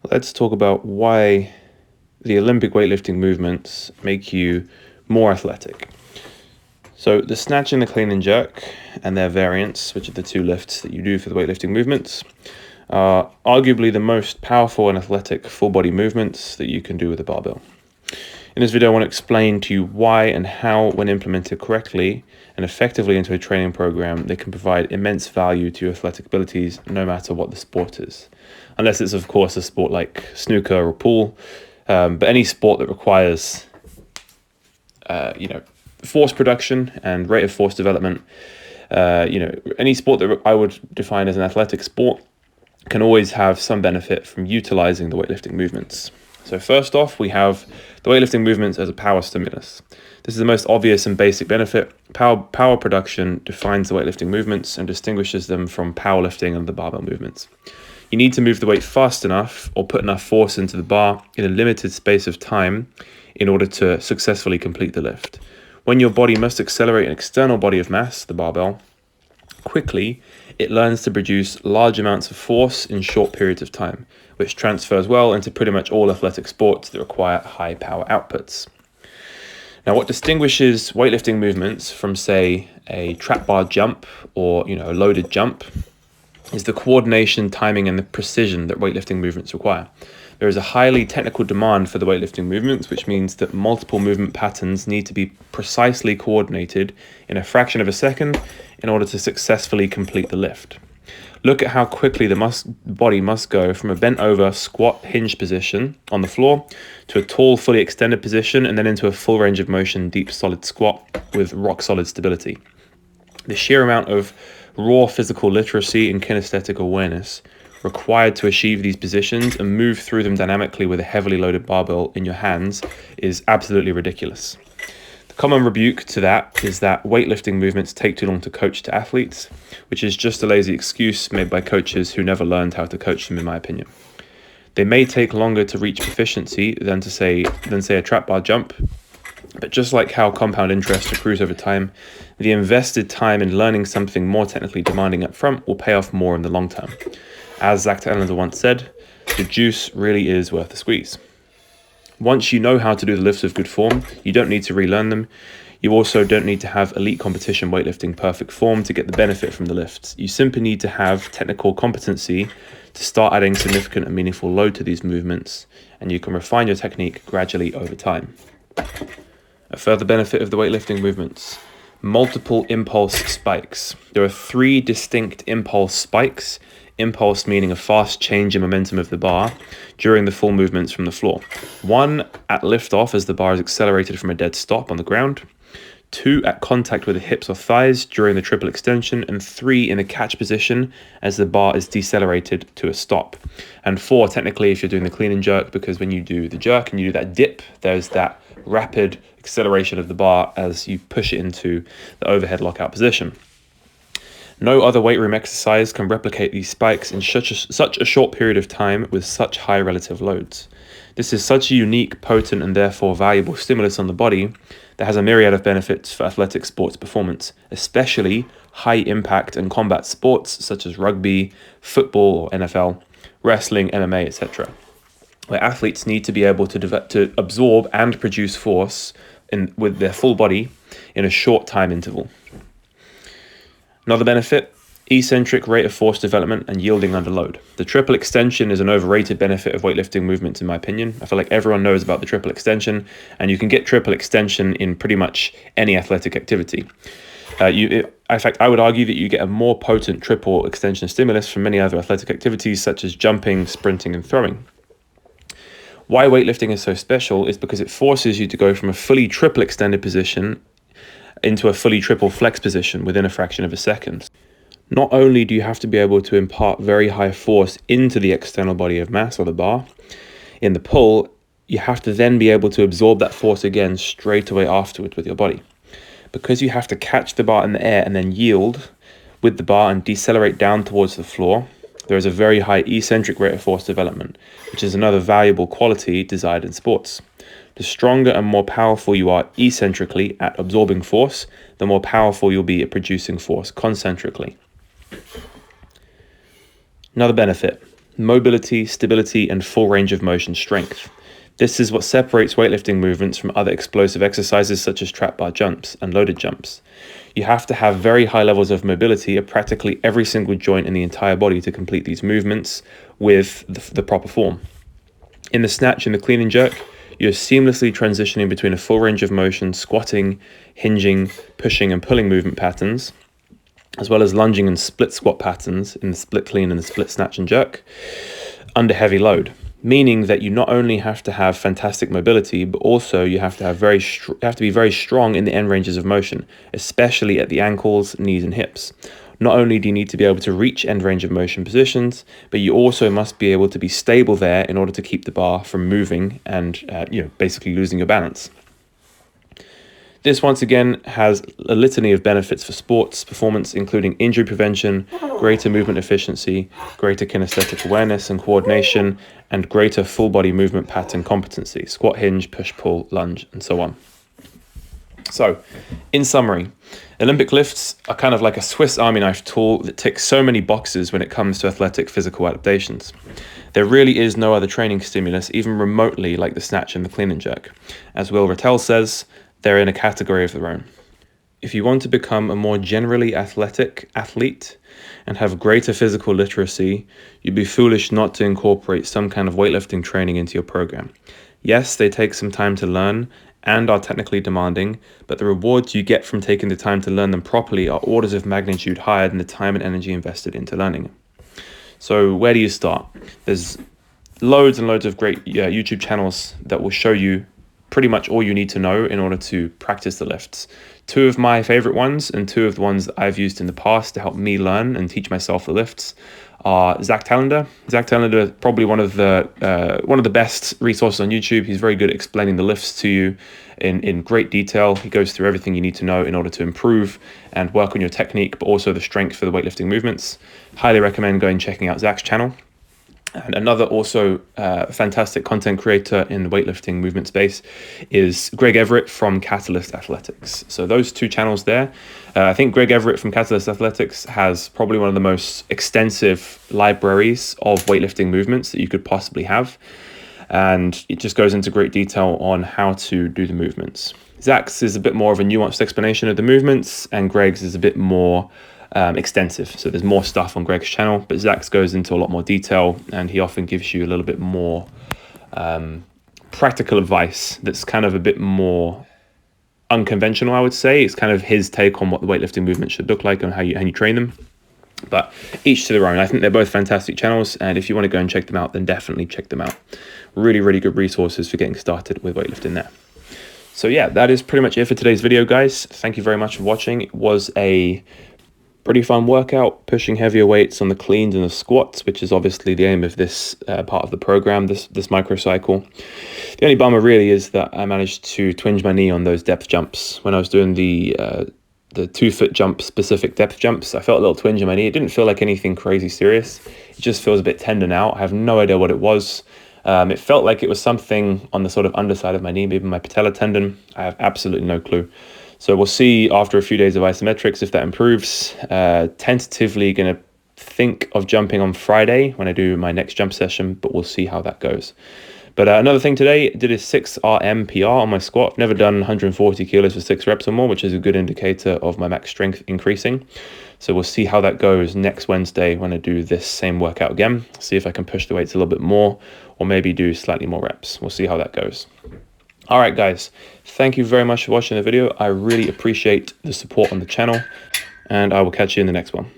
Let's talk about why the Olympic weightlifting movements make you more athletic. So the snatch and the clean and jerk and their variants, which are the two lifts that you do for the weightlifting movements, are arguably the most powerful and athletic full body movements that you can do with a barbell. In this video, I want to explain to you why and how, when implemented correctly and effectively into a training program, they can provide immense value to your athletic abilities, no matter what the sport is. Unless it's, of course, a sport like snooker or pool, but any sport that requires, force production and rate of force development, any sport that I would define as an athletic sport can always have some benefit from utilizing the weightlifting movements. So first off, we have the weightlifting movements as a power stimulus. This is the most obvious and basic benefit. Power production defines the weightlifting movements and distinguishes them from powerlifting and the barbell movements. You need to move the weight fast enough or put enough force into the bar in a limited space of time in order to successfully complete the lift. When your body must accelerate an external body of mass, the barbell, quickly, it learns to produce large amounts of force in short periods of time, which transfers well into pretty much all athletic sports that require high power outputs. Now, what distinguishes weightlifting movements from, say, a trap bar jump or a loaded jump is the coordination, timing, and the precision that weightlifting movements require. There is a highly technical demand for the weightlifting movements, which means that multiple movement patterns need to be precisely coordinated in a fraction of a second in order to successfully complete the lift. Look at how quickly the body must go from a bent over squat hinge position on the floor to a tall, fully extended position and then into a full range of motion, deep solid squat with rock solid stability. The sheer amount of raw physical literacy and kinesthetic awareness required to achieve these positions and move through them dynamically with a heavily loaded barbell in your hands is absolutely ridiculous. The common rebuke to that is that weightlifting movements take too long to coach to athletes, which is just a lazy excuse made by coaches who never learned how to coach them, in my opinion. They may take longer to reach proficiency than say a trap bar jump, but just like how compound interest accrues over time, the invested time in learning something more technically demanding up front will pay off more in the long term. As Zach Taylor once said, the juice really is worth the squeeze. Once you know how to do the lifts with good form, you don't need to relearn them. You also don't need to have elite competition weightlifting perfect form to get the benefit from the lifts. You simply need to have technical competency to start adding significant and meaningful load to these movements, and you can refine your technique gradually over time. A further benefit of the weightlifting movements: multiple impulse spikes. There are 3 distinct impulse spikes, impulse meaning a fast change in momentum of the bar during the full movements from the floor. 1 at liftoff as the bar is accelerated from a dead stop on the ground. 2 at contact with the hips or thighs during the triple extension, and 3 in the catch position as the bar is decelerated to a stop. And 4 technically if you're doing the clean and jerk, because when you do the jerk and you do that dip, there's that rapid acceleration of the bar as you push it into the overhead lockout position. No other weight room exercise can replicate these spikes in such a short period of time with such high relative loads. This is such a unique, potent, and therefore valuable stimulus on the body that has a myriad of benefits for athletic sports performance, especially high impact and combat sports such as rugby, football or NFL, wrestling, MMA, etc., where athletes need to be able to absorb and produce force with their full body in a short time interval. Another benefit: eccentric rate of force development and yielding under load. The triple extension is an overrated benefit of weightlifting movements, in my opinion. I feel like everyone knows about the triple extension, and you can get triple extension in pretty much any athletic activity. In fact, I would argue that you get a more potent triple extension stimulus from many other athletic activities such as jumping, sprinting, and throwing. Why weightlifting is so special is because it forces you to go from a fully triple extended position into a fully triple flex position within a fraction of a second. Not only do you have to be able to impart very high force into the external body of mass or the bar in the pull, you have to then be able to absorb that force again straight away afterwards with your body. Because you have to catch the bar in the air and then yield with the bar and decelerate down towards the floor, there is a very high eccentric rate of force development, which is another valuable quality desired in sports. The stronger and more powerful you are eccentrically at absorbing force, the more powerful you'll be at producing force concentrically. Another benefit: mobility, stability, and full range of motion strength. This is what separates weightlifting movements from other explosive exercises such as trap bar jumps and loaded jumps. You have to have very high levels of mobility at practically every single joint in the entire body to complete these movements with the proper form. In the snatch and the clean and jerk, you're seamlessly transitioning between a full range of motion, squatting, hinging, pushing and pulling movement patterns, as well as lunging and split squat patterns in the split clean and the split snatch and jerk under heavy load, meaning that you not only have to have fantastic mobility, but also you have to have be very strong in the end ranges of motion, especially at the ankles, knees and hips. Not only do you need to be able to reach end range of motion positions, but you also must be able to be stable there in order to keep the bar from moving and basically losing your balance. This once again has a litany of benefits for sports performance, including injury prevention, greater movement efficiency, greater kinesthetic awareness and coordination, and greater full body movement pattern competency, squat, hinge, push, pull, lunge, and so on. So, in summary, Olympic lifts are kind of like a Swiss Army knife tool that ticks so many boxes when it comes to athletic physical adaptations. There really is no other training stimulus even remotely like the snatch and the clean and jerk. As Will Rattel says, they're in a category of their own. If you want to become a more generally athletic athlete and have greater physical literacy, you'd be foolish not to incorporate some kind of weightlifting training into your program. Yes, they take some time to learn and are technically demanding, but the rewards you get from taking the time to learn them properly are orders of magnitude higher than the time and energy invested into learning them. So where do you start? There's loads and loads of great YouTube channels that will show you pretty much all you need to know in order to practice the lifts. Two of my favorite ones and two of the ones that I've used in the past to help me learn and teach myself the lifts are Zach Tallender. Zach Tallender is probably one of the best resources on YouTube. He's very good at explaining the lifts to you in great detail. He goes through everything you need to know in order to improve and work on your technique, but also the strength for the weightlifting movements. Highly recommend going and checking out Zach's channel. And another also fantastic content creator in the weightlifting movement space is Greg Everett from Catalyst Athletics. So those two channels there, I think Greg Everett from Catalyst Athletics has probably one of the most extensive libraries of weightlifting movements that you could possibly have. And it just goes into great detail on how to do the movements. Zach's is a bit more of a nuanced explanation of the movements, and Greg's is a bit more extensive. So there's more stuff on Greg's channel, but Zach's goes into a lot more detail, and he often gives you a little bit more practical advice that's kind of a bit more unconventional, I would say. It's kind of his take on what the weightlifting movement should look like and how you train them. But each to their own. I think they're both fantastic channels, and if you want to go and check them out, then definitely check them out. Really, really good resources for getting started with weightlifting there. So yeah, that is pretty much it for today's video, guys. Thank you very much for watching. It was a pretty fun workout, pushing heavier weights on the cleans and the squats, which is obviously the aim of this part of the program, this microcycle. The only bummer really is that I managed to twinge my knee on those depth jumps. When I was doing the 2-foot jump specific depth jumps, I felt a little twinge in my knee. It didn't feel like anything crazy serious. It just feels a bit tender out. I have no idea what it was. It felt like it was something on the sort of underside of my knee, maybe my patella tendon. I have absolutely no clue. So we'll see after a few days of isometrics if that improves. Tentatively going to think of jumping on Friday when I do my next jump session, but we'll see how that goes. But another thing today, I did a 6 RM PR on my squat. I've never done 140 kilos for 6 reps or more, which is a good indicator of my max strength increasing. So we'll see how that goes next Wednesday when I do this same workout again. See if I can push the weights a little bit more or maybe do slightly more reps. We'll see how that goes. All right, guys, thank you very much for watching the video. I really appreciate the support on the channel, and I will catch you in the next one.